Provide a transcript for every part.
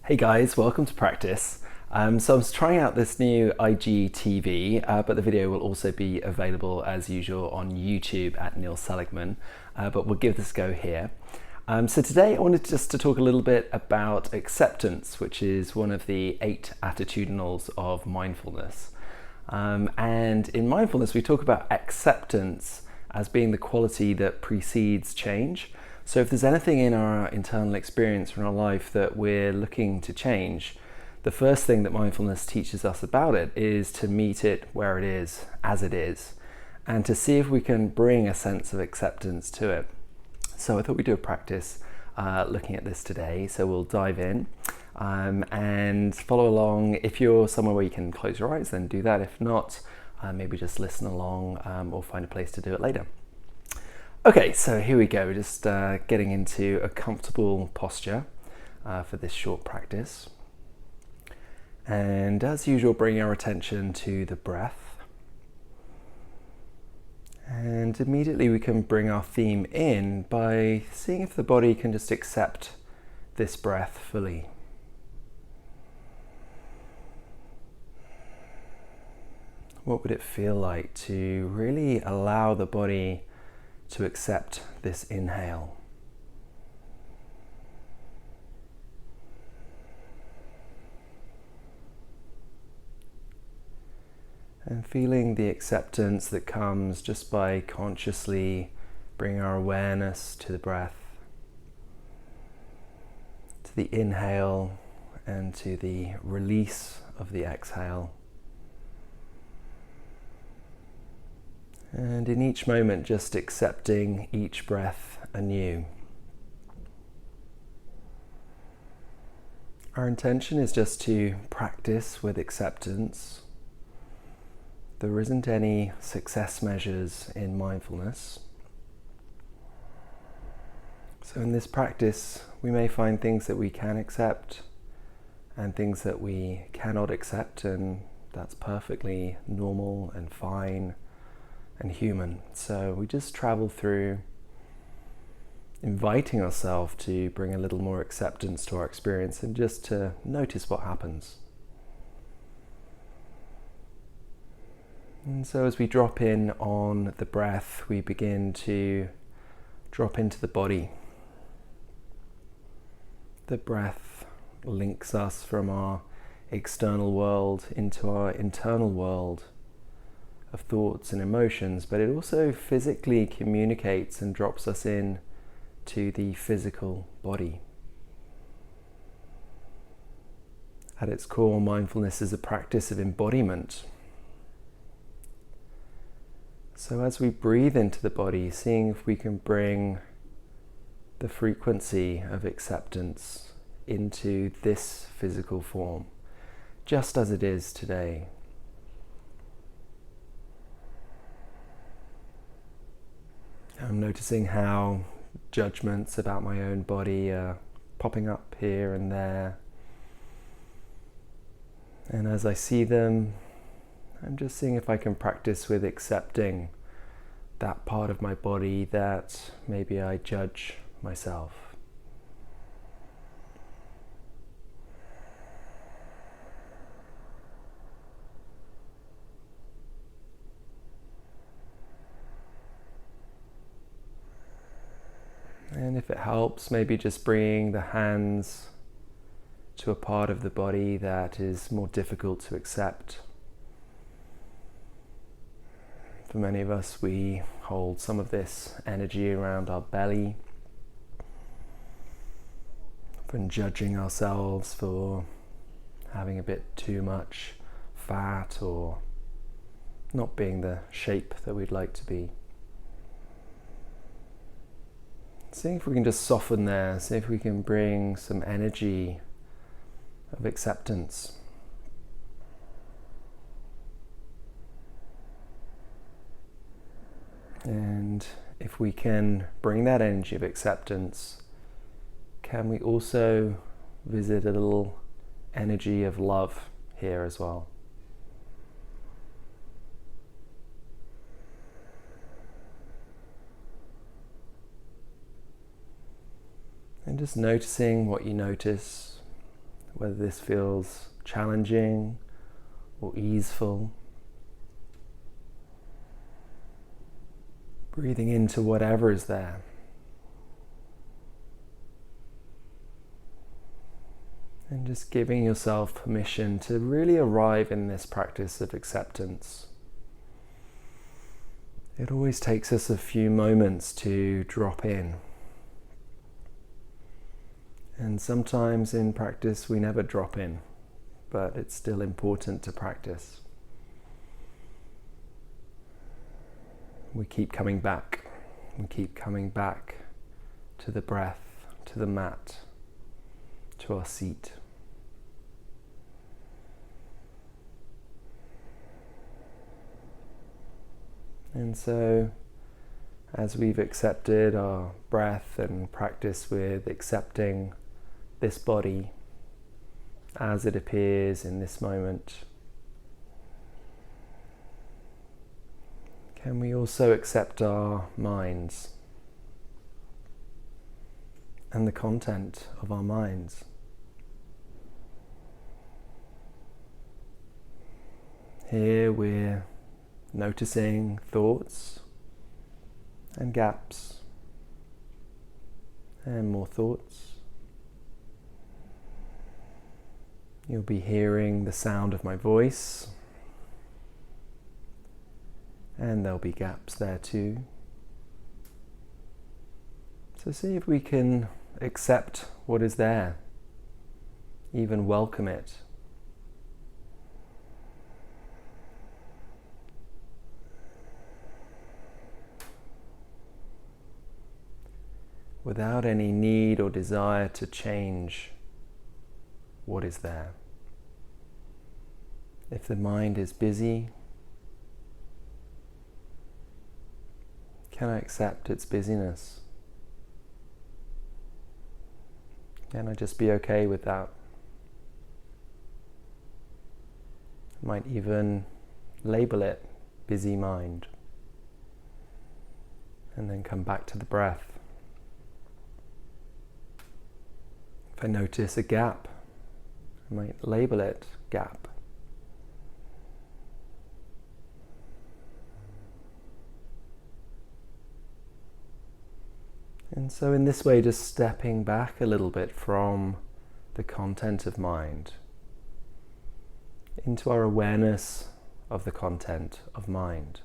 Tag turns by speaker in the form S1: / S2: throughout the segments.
S1: Hey guys, welcome to practice. So I was trying out this new IGTV, but the video will also be available as usual on YouTube at Neil Seligman, but we'll give this a go here. So today I wanted just to talk a little bit about acceptance, which is one of the 8 attitudinals of mindfulness. And in mindfulness we talk about acceptance as being the quality that precedes change. So if there's anything in our internal experience or in our life that we're looking to change, the first thing that mindfulness teaches us about it is to meet it where it is, as it is, and to see if we can bring a sense of acceptance to it. So I thought we'd do a practice looking at this today. So we'll dive in and follow along. If you're somewhere where you can close your eyes, then do that. If not, maybe just listen along or find a place to do it later. Okay, so here we go. We're just getting into a comfortable posture for this short practice. And as usual, bring our attention to the breath. And immediately we can bring our theme in by seeing if the body can just accept this breath fully. What would it feel like to really allow the body to accept this inhale? And feeling the acceptance that comes just by consciously bringing our awareness to the breath, to the inhale and to the release of the exhale. And in each moment, just accepting each breath anew. Our intention is just to practice with acceptance. There isn't any success measures in mindfulness. So in this practice, we may find things that we can accept and things that we cannot accept, and that's perfectly normal and fine and human. So we just travel through inviting ourselves to bring a little more acceptance to our experience and just to notice what happens. And so as we drop in on the breath, we begin to drop into the body. The breath links us from our external world into our internal world of thoughts and emotions, but it also physically communicates and drops us in to the physical body. At its core, mindfulness is a practice of embodiment. So as we breathe into the body, seeing if we can bring the frequency of acceptance into this physical form, just as it is today. I'm noticing how judgments about my own body are popping up here and there. And as I see them, I'm just seeing if I can practice with accepting that part of my body that maybe I judge myself. And if it helps, maybe just bringing the hands to a part of the body that is more difficult to accept. For many of us, we hold some of this energy around our belly, from judging ourselves for having a bit too much fat or not being the shape that we'd like to be. Seeing if we can just soften there, see if we can bring some energy of acceptance. And if we can bring that energy of acceptance, can we also visit a little energy of love here as well? And just noticing what you notice, whether this feels challenging or easeful. Breathing into whatever is there. And just giving yourself permission to really arrive in this practice of acceptance. It always takes us a few moments to drop in. And sometimes in practice we never drop in, but it's still important to practice. We keep coming back. We keep coming back to the breath, to the mat, to our seat. And so, as we've accepted our breath and practice with accepting this body as it appears in this moment, can we also accept our minds and the content of our minds? Here we're noticing thoughts and gaps and more thoughts. You'll be hearing the sound of my voice, and there'll be gaps there too. So see if we can accept what is there, even welcome it. Without any need or desire to change what is there. If the mind is busy, can I accept its busyness? Can I just be okay with that? I might even label it busy mind, and then come back to the breath. If I notice a gap, I might label it gap. And so in this way, just stepping back a little bit from the content of mind into our awareness of the content of mind.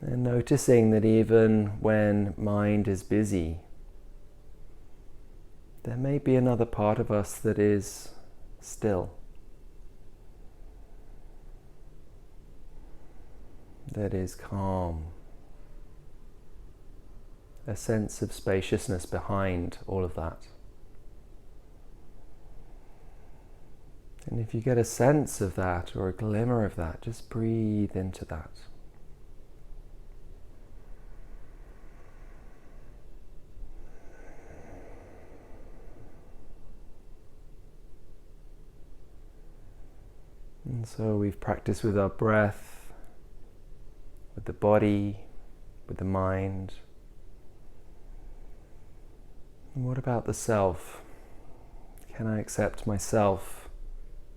S1: And noticing that even when mind is busy, there may be another part of us that is still, that is calm, a sense of spaciousness behind all of that. And if you get a sense of that or a glimmer of that, just breathe into that. And so we've practiced with our breath, with the body, with the mind. And what about the self? Can I accept myself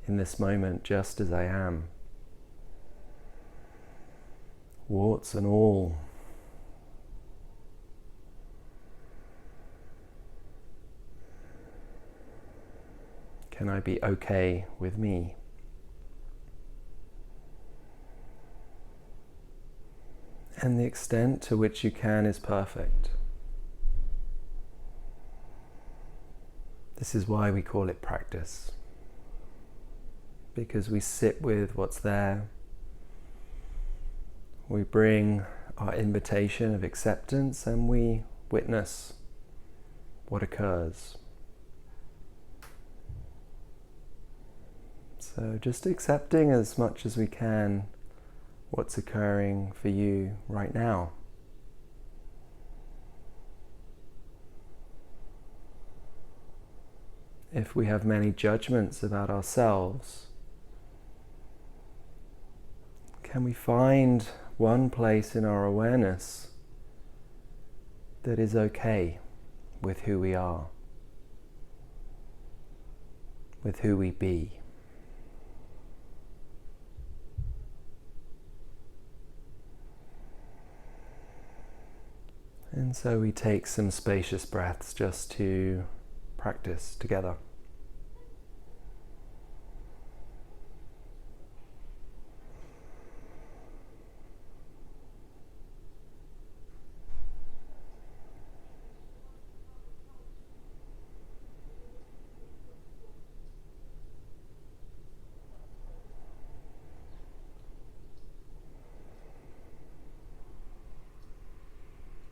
S1: in this moment just as I am? Warts and all. Can I be okay with me? And the extent to which you can is perfect. This is why we call it practice. Because we sit with what's there. We bring our invitation of acceptance and we witness what occurs. So just accepting as much as we can what's occurring for you right now. If we have many judgments about ourselves, can we find one place in our awareness that is okay with who we are, with who we be. And so we take some spacious breaths just to practice together.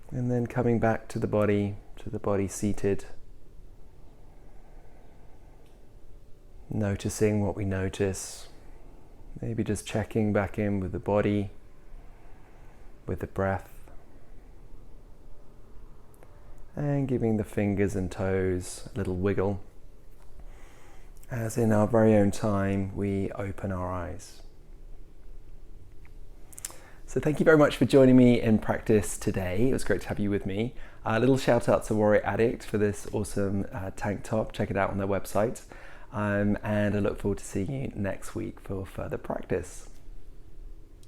S1: And then coming back to the body seated. Noticing what we notice. Maybe just checking back in with the body, with the breath. And giving the fingers and toes a little wiggle. As in our very own time, we open our eyes. So thank you very much for joining me in practice today. It was great to have you with me. A little shout out to Warrior Addict for this awesome tank top. Check it out on their website. And I look forward to seeing you next week for further practice.